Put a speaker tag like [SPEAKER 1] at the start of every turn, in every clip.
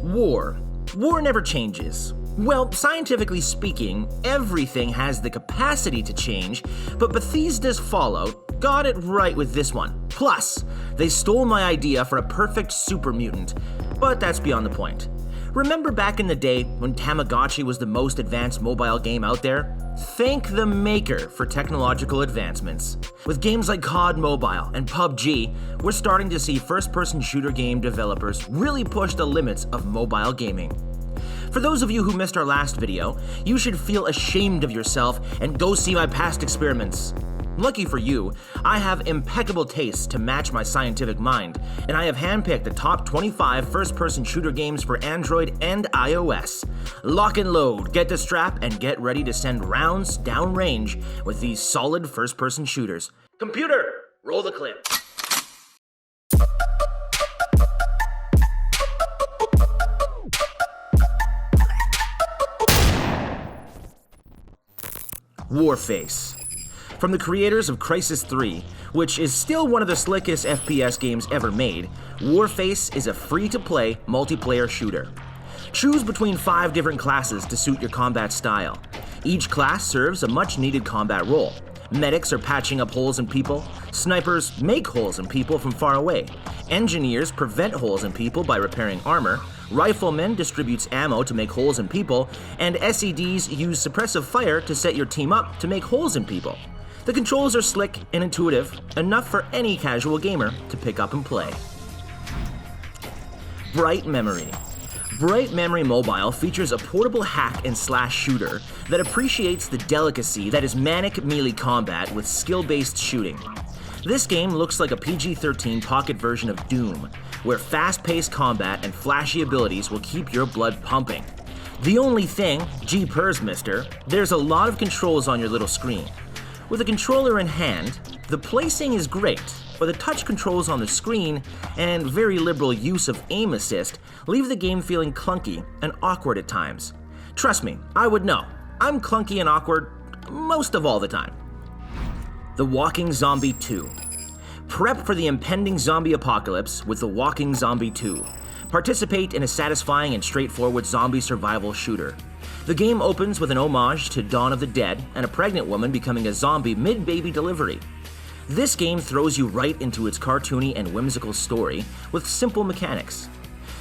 [SPEAKER 1] War. War never changes. Well, scientifically speaking, everything has the capacity to change, but Bethesda's Fallout got it right with this one. Plus, they stole my idea for a perfect super mutant, but that's beyond the point. Remember back in the day when Tamagotchi was the most advanced mobile game out there? Thank the maker for technological advancements. With games like COD Mobile and PUBG, we're starting to see first-person shooter game developers really push the limits of mobile gaming. For those of you who missed our last video, you should feel ashamed of yourself and go see my past experiments. Lucky for you, I have impeccable taste to match my scientific mind, and I have handpicked the top 25 first-person shooter games for Android and iOS. Lock and load, get the strap, and get ready to send rounds downrange with these solid first-person shooters. Computer, roll the clip. Warface. From the creators of Crysis 3, which is still one of the slickest FPS games ever made, Warface is a free-to-play multiplayer shooter. Choose between 5 different classes to suit your combat style. Each class serves a much-needed combat role. Medics are patching up holes in people, snipers make holes in people from far away, engineers prevent holes in people by repairing armor, riflemen distributes ammo to make holes in people, and SEDs use suppressive fire to set your team up to make holes in people. The controls are slick and intuitive, enough for any casual gamer to pick up and play. Bright Memory. Bright Memory Mobile features a portable hack and slash shooter that appreciates the delicacy that is manic melee combat with skill-based shooting. This game looks like a PG-13 pocket version of Doom, where fast-paced combat and flashy abilities will keep your blood pumping. The only thing, Jeepers mister, there's a lot of controls on your little screen. With a controller in hand, the placing is great, but the touch controls on the screen and very liberal use of aim assist leave the game feeling clunky and awkward at times. Trust me, I would know. I'm clunky and awkward most of all the time. The Walking Zombie 2. Prep for the impending zombie apocalypse with The Walking Zombie 2. Participate in a satisfying and straightforward zombie survival shooter. The game opens with an homage to Dawn of the Dead and a pregnant woman becoming a zombie mid-baby delivery. This game throws you right into its cartoony and whimsical story with simple mechanics.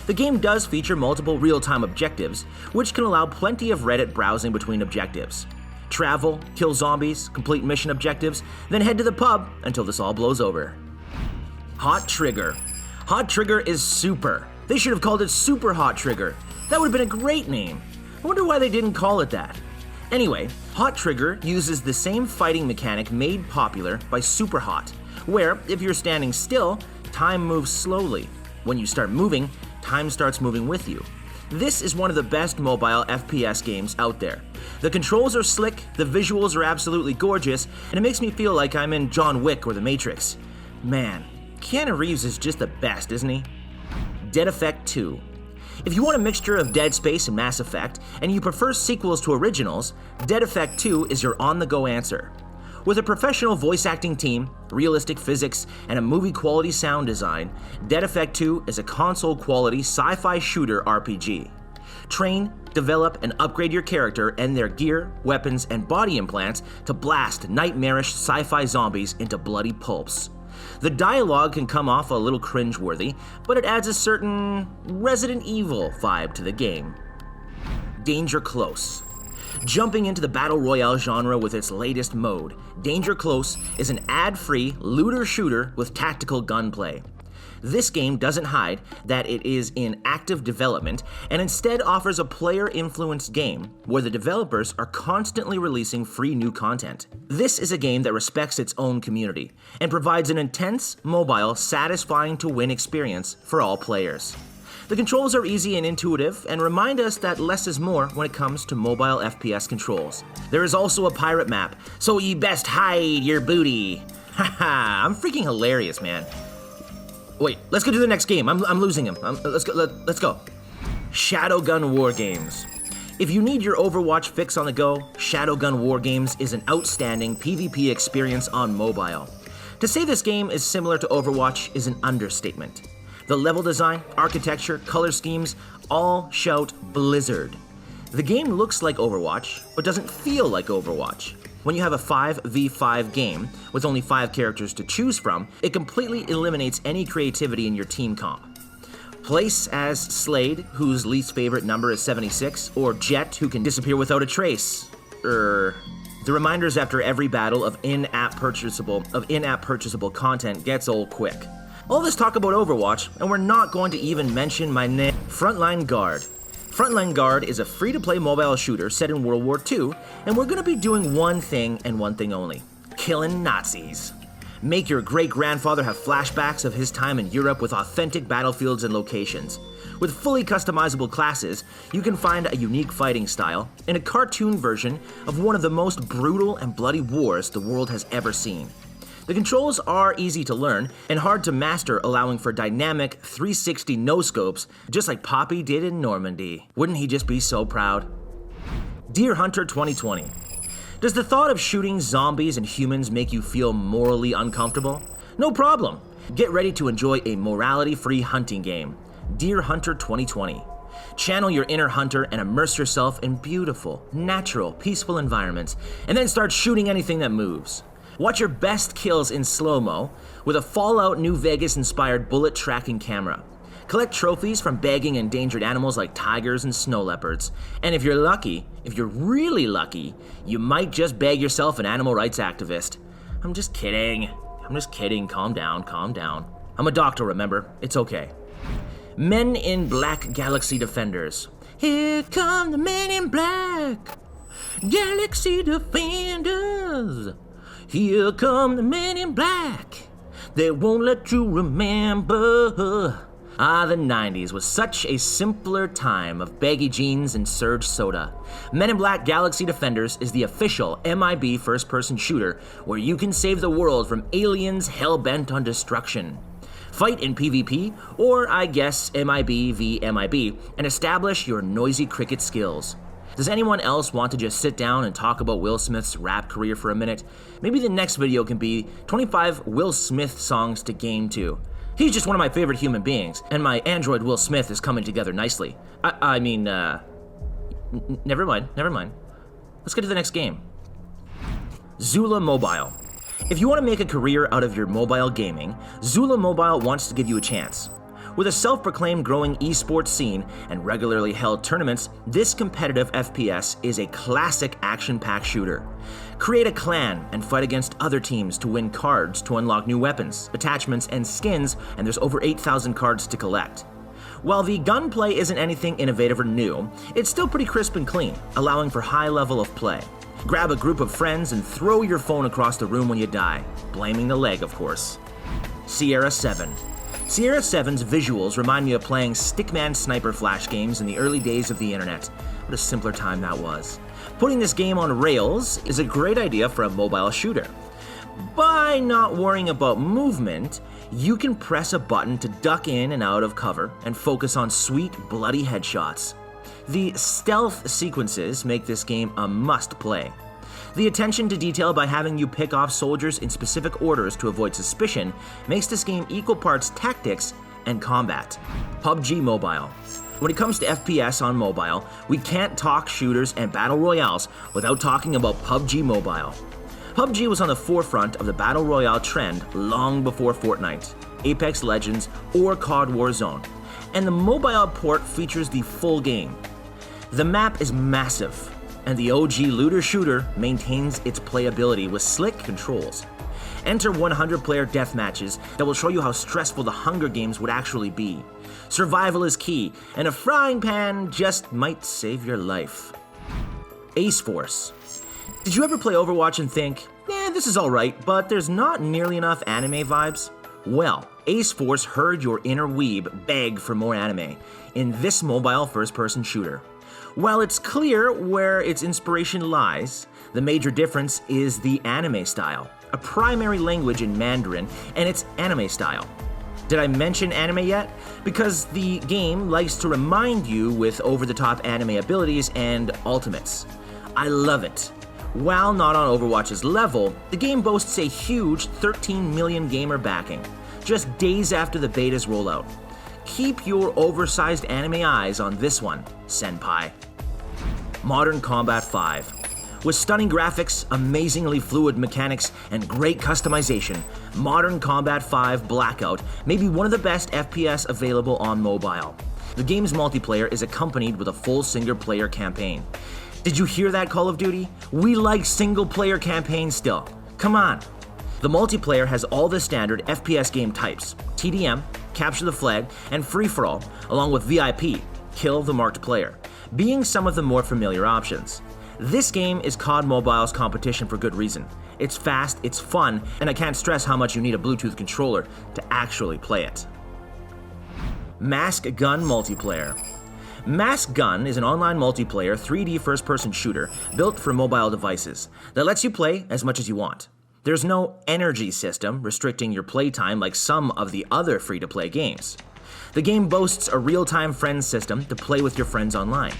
[SPEAKER 1] The game does feature multiple real-time objectives, which can allow plenty of Reddit browsing between objectives. Travel, kill zombies, complete mission objectives, then head to the pub until this all blows over. Hot Trigger. Hot Trigger is super. They should have called it Super Hot Trigger. That would have been a great name. I wonder why they didn't call it that. Anyway, Hot Trigger uses the same fighting mechanic made popular by Super Hot, where if you're standing still, time moves slowly. When you start moving, time starts moving with you. This is one of the best mobile FPS games out there. The controls are slick, the visuals are absolutely gorgeous, and it makes me feel like I'm in John Wick or The Matrix. Man, Keanu Reeves is just the best, isn't he? Dead Effect 2. If you want a mixture of Dead Space and Mass Effect, and you prefer sequels to originals, Dead Effect 2 is your on-the-go answer. With a professional voice acting team, realistic physics, and a movie-quality sound design, Dead Effect 2 is a console-quality sci-fi shooter RPG. Train, develop, and upgrade your character and their gear, weapons, and body implants to blast nightmarish sci-fi zombies into bloody pulps. The dialogue can come off a little cringeworthy, but it adds a certain Resident Evil vibe to the game. Danger Close. Jumping into the Battle Royale genre with its latest mode, Danger Close is an ad-free looter shooter with tactical gunplay. This game doesn't hide that it is in active development and instead offers a player-influenced game where the developers are constantly releasing free new content. This is a game that respects its own community and provides an intense, mobile, satisfying-to-win experience for all players. The controls are easy and intuitive and remind us that less is more when it comes to mobile FPS controls. There is also a pirate map, so ye best hide your booty. Haha, I'm freaking hilarious, man. Wait, let's go to the next game. I'm losing him. Let's go. Shadowgun War Games. If you need your Overwatch fix on the go, Shadowgun War Games is an outstanding PvP experience on mobile. To say this game is similar to Overwatch is an understatement. The level design, architecture, color schemes, All shout Blizzard. The game looks like Overwatch, but doesn't feel like Overwatch. When you have a 5v5 game with only 5 characters to choose from, it completely eliminates any creativity in your team comp. Place as Slade, whose least favorite number is 76, or Jet, who can disappear without a trace. The reminders after every battle of in-app purchasable content gets old quick. All this talk about Overwatch, and we're not going to even mention my name, Frontline Guard. Frontline Guard is a free-to-play mobile shooter set in World War II, and we're going to be doing one thing and one thing only: killing Nazis. Make your great-grandfather have flashbacks of his time in Europe with authentic battlefields and locations. With fully customizable classes, you can find a unique fighting style and a cartoon version of one of the most brutal and bloody wars the world has ever seen. The controls are easy to learn and hard to master, allowing for dynamic 360 no-scopes, just like Poppy did in Normandy. Wouldn't he just be so proud? Deer Hunter 2020. Does the thought of shooting zombies and humans make you feel morally uncomfortable? No problem. Get ready to enjoy a morality-free hunting game. Deer Hunter 2020. Channel your inner hunter and immerse yourself in beautiful, natural, peaceful environments, and then start shooting anything that moves. Watch your best kills in slow-mo with a Fallout New Vegas-inspired bullet tracking camera. Collect trophies from bagging endangered animals like tigers and snow leopards. And if you're really lucky, you might just bag yourself an animal rights activist. I'm just kidding. Calm down. I'm a doctor, remember? It's okay. Men in Black Galaxy Defenders. Here come the Men in Black Galaxy Defenders. Here come the Men in Black. They won't let you remember. The 90s was such a simpler time of baggy jeans and surge soda. Men in Black Galaxy Defenders is the official MIB first-person shooter where you can save the world from aliens hell-bent on destruction. Fight in PvP, or I guess MIB v MIB, and establish your noisy cricket skills. Does anyone else want to just sit down and talk about Will Smith's rap career for a minute? Maybe the next video can be 25 Will Smith songs to game 2. He's just one of my favorite human beings, and my android Will Smith is coming together nicely. Never mind. Let's get to the next game. Zula Mobile. If you want to make a career out of your mobile gaming, Zula Mobile wants to give you a chance. With a self-proclaimed growing esports scene and regularly held tournaments, this competitive FPS is a classic action-packed shooter. Create a clan and fight against other teams to win cards to unlock new weapons, attachments, and skins, and there's over 8,000 cards to collect. While the gunplay isn't anything innovative or new, it's still pretty crisp and clean, allowing for high level of play. Grab a group of friends and throw your phone across the room when you die, blaming the leg, of course. Sierra 7. Sierra 7's visuals remind me of playing Stickman sniper flash games in the early days of the internet. What a simpler time that was. Putting this game on rails is a great idea for a mobile shooter. By not worrying about movement, you can press a button to duck in and out of cover and focus on sweet, bloody headshots. The stealth sequences make this game a must-play. The attention to detail by having you pick off soldiers in specific orders to avoid suspicion makes this game equal parts tactics and combat. PUBG Mobile. When it comes to FPS on mobile, we can't talk shooters and battle royales without talking about PUBG Mobile. PUBG was on the forefront of the battle royale trend long before Fortnite, Apex Legends, or COD Warzone, and the mobile port features the full game. The map is massive, and the OG looter shooter maintains its playability with slick controls. Enter 100-player deathmatches that will show you how stressful the Hunger Games would actually be. Survival is key, and a frying pan just might save your life. Ace Force. Did you ever play Overwatch and think, this is alright, but there's not nearly enough anime vibes? Well, Ace Force heard your inner weeb beg for more anime in this mobile first-person shooter. While it's clear where its inspiration lies, the major difference is the anime style, a primary language in Mandarin, and its anime style. Did I mention anime yet? Because the game likes to remind you with over-the-top anime abilities and ultimates. I love it. While not on Overwatch's level, the game boasts a huge 13 million gamer backing, just days after the beta's rollout. Keep your oversized anime eyes on this one, senpai. Modern Combat 5. With stunning graphics, amazingly fluid mechanics, and great customization, Modern Combat 5 Blackout may be one of the best FPS available on mobile. The game's multiplayer is accompanied with a full single-player campaign. Did you hear that, Call of Duty? We like single-player campaigns still. Come on. The multiplayer has all the standard FPS game types: TDM, Capture the Flag, and Free-for-all, along with VIP, Kill the Marked Player, being some of the more familiar options. This game is COD Mobile's competition for good reason. It's fast, it's fun, and I can't stress how much you need a Bluetooth controller to actually play it. Mask Gun Multiplayer. Mask Gun is an online multiplayer 3D first-person shooter built for mobile devices that lets you play as much as you want. There's no energy system restricting your playtime like some of the other free-to-play games. The game boasts a real-time friends system to play with your friends online.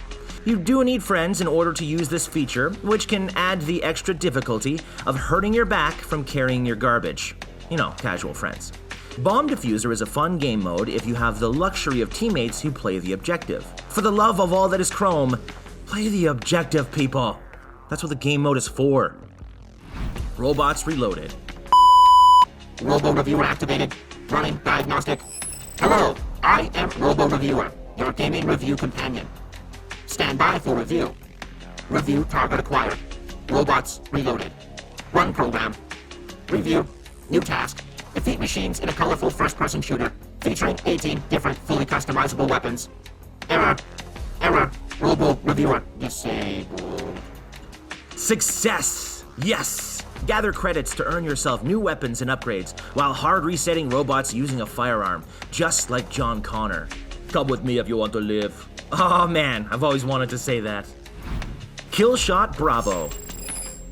[SPEAKER 1] You do need friends in order to use this feature, which can add the extra difficulty of hurting your back from carrying your garbage. You know, casual friends. Bomb Diffuser is a fun game mode if you have the luxury of teammates who play the objective. For the love of all that is chrome, play the objective, people. That's what the game mode is for. Robots Reloaded.
[SPEAKER 2] Robo Reviewer activated. Running diagnostic. Hello, I am Robo Reviewer, your gaming review companion. Stand by for review. Review target acquired. Robots reloaded. Run program. Review. New task. Defeat machines in a colorful first-person shooter featuring 18 different fully customizable weapons. Error. Error. Robo Reviewer disabled.
[SPEAKER 1] Success! Yes! Gather credits to earn yourself new weapons and upgrades while hard resetting robots using a firearm, just like John Connor. Come with me if you want to live. Oh man, I've always wanted to say that. Killshot Bravo.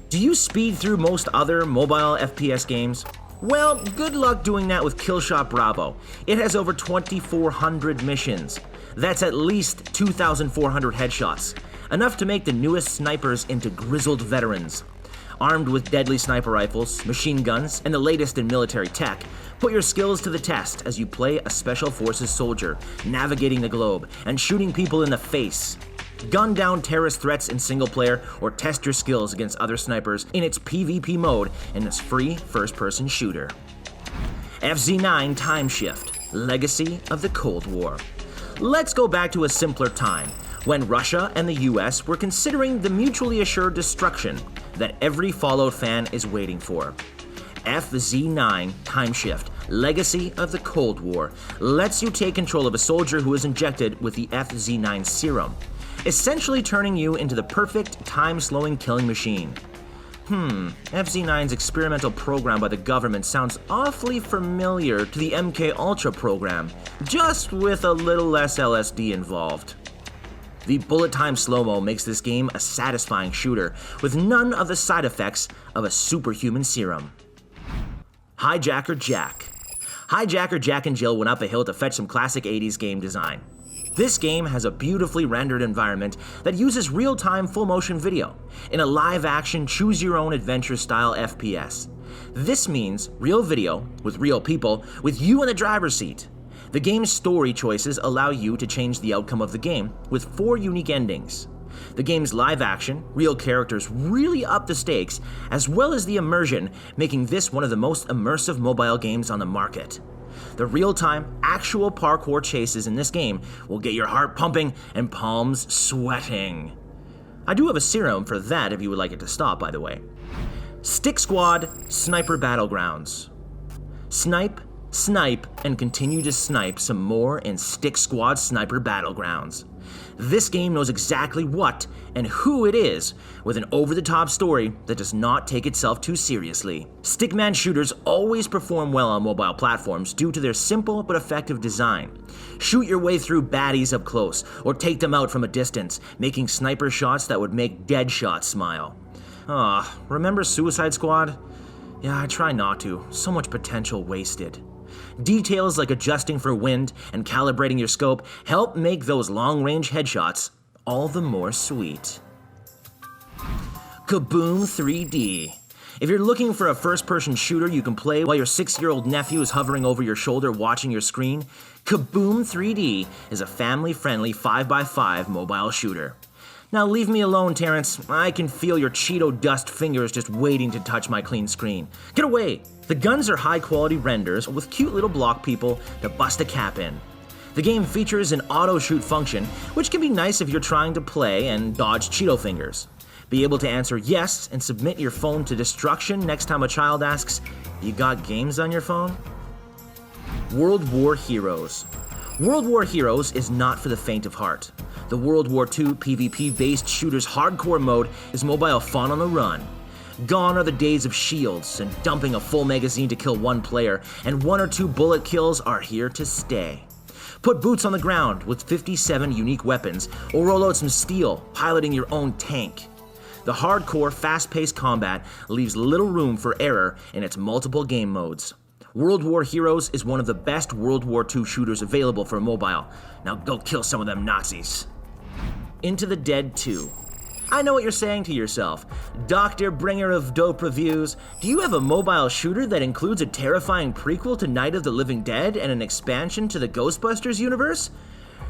[SPEAKER 1] Do you speed through most other mobile FPS games? Well, good luck doing that with Killshot Bravo. It has over 2,400 missions. That's at least 2,400 headshots, enough to make the newest snipers into grizzled veterans. Armed with deadly sniper rifles, machine guns, and the latest in military tech, put your skills to the test as you play a Special Forces soldier, navigating the globe and shooting people in the face. Gun down terrorist threats in single player or test your skills against other snipers in its PvP mode in this free first-person shooter. FZ9 Time Shift, Legacy of the Cold War. Let's go back to a simpler time, when Russia and the US were considering the mutually assured destruction that every Fallout fan is waiting for. FZ9 Time Shift, Legacy of the Cold War, lets you take control of a soldier who is injected with the FZ9 serum, essentially turning you into the perfect time-slowing killing machine. FZ9's experimental program by the government sounds awfully familiar to the MK Ultra program, just with a little less LSD involved. The bullet time slow-mo makes this game a satisfying shooter, with none of the side effects of a superhuman serum. Hijacker Jack. Hijacker Jack and Jill went up a hill to fetch some classic 80s game design. This game has a beautifully rendered environment that uses real-time full-motion video in a live-action, choose-your-own-adventure style FPS. This means real video with real people with you in the driver's seat. The game's story choices allow you to change the outcome of the game with 4 unique endings. The game's live action, real characters really up the stakes, as well as the immersion, making this one of the most immersive mobile games on the market. The real-time, actual parkour chases in this game will get your heart pumping and palms sweating. I do have a serum for that if you would like it to stop, by the way. Stick Squad Sniper Battlegrounds. Snipe, and continue to snipe some more in Stick Squad Sniper Battlegrounds. This game knows exactly what and who it is, with an over-the-top story that does not take itself too seriously. Stickman shooters always perform well on mobile platforms due to their simple but effective design. Shoot your way through baddies up close, or take them out from a distance, making sniper shots that would make dead shots smile. Remember Suicide Squad? Yeah, I try not to. So much potential wasted. Details like adjusting for wind and calibrating your scope help make those long-range headshots all the more sweet. Kaboom 3D. If you're looking for a first-person shooter you can play while your 6-year-old nephew is hovering over your shoulder watching your screen, Kaboom 3D is a family-friendly 5x5 mobile shooter. Now leave me alone, Terrence. I can feel your Cheeto dust fingers just waiting to touch my clean screen. Get away! The guns are high-quality renders with cute little block people to bust a cap in. The game features an auto-shoot function, which can be nice if you're trying to play and dodge Cheeto fingers. Be able to answer yes and submit your phone to destruction next time a child asks, "You got games on your phone?" World War Heroes. World War Heroes is not for the faint of heart. The World War II PvP-based shooter's hardcore mode is mobile fun on the run. Gone are the days of shields and dumping a full magazine to kill one player, and 1 or 2 bullet kills are here to stay. Put boots on the ground with 57 unique weapons, or roll out some steel, piloting your own tank. The hardcore, fast-paced combat leaves little room for error in its multiple game modes. World War Heroes is one of the best World War II shooters available for mobile. Now go kill some of them Nazis. Into the Dead 2. I know what you're saying to yourself. Dr. Bringer of Dope Reviews, do you have a mobile shooter that includes a terrifying prequel to Night of the Living Dead and an expansion to the Ghostbusters universe?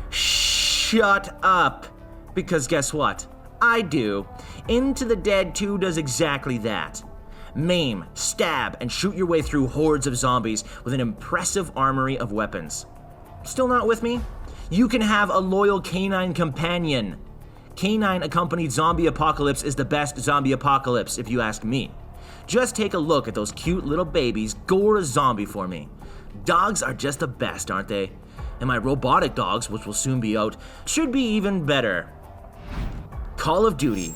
[SPEAKER 1] Shut up! Because guess what? I do. Into the Dead 2 does exactly that. Maim, stab, and shoot your way through hordes of zombies with an impressive armory of weapons. Still not with me? You can have a loyal canine companion. Canine-accompanied zombie apocalypse is the best zombie apocalypse, if you ask me. Just take a look at those cute little babies gore a zombie for me. Dogs are just the best, aren't they? And my robotic dogs, which will soon be out, should be even better. Call of Duty.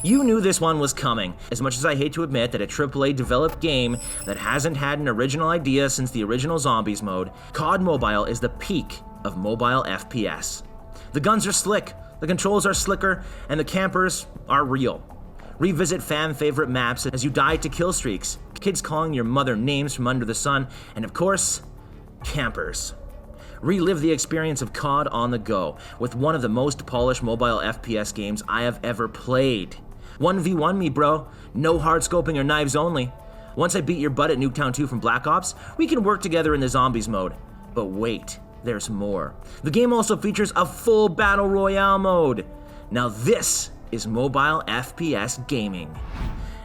[SPEAKER 1] You knew this one was coming, as much as I hate to admit that a AAA developed game that hasn't had an original idea since the original Zombies mode, COD Mobile is the peak of mobile FPS. The guns are slick, the controls are slicker, and the campers are real. Revisit fan-favorite maps as you die to kill streaks, kids calling your mother names from under the sun, and of course, campers. Relive the experience of COD on the go with one of the most polished mobile FPS games I have ever played. 1v1 me, bro. No hard scoping or knives only. Once I beat your butt at Nuketown 2 from Black Ops, we can work together in the zombies mode. But wait, there's more. The game also features a full battle royale mode. Now this is mobile FPS gaming.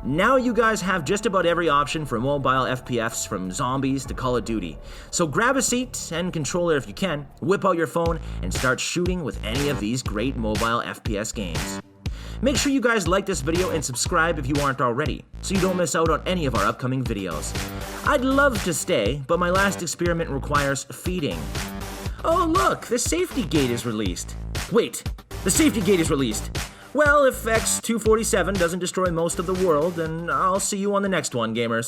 [SPEAKER 1] Now you guys have just about every option for mobile FPS, from zombies to Call of Duty. So grab a seat and controller if you can, whip out your phone, and start shooting with any of these great mobile FPS games. Make sure you guys like this video and subscribe if you aren't already, so you don't miss out on any of our upcoming videos. I'd love to stay, but my last experiment requires feeding. Oh look, the safety gate is released. Wait, the safety gate is released. Well, if X-247 doesn't destroy most of the world, then I'll see you on the next one, gamers.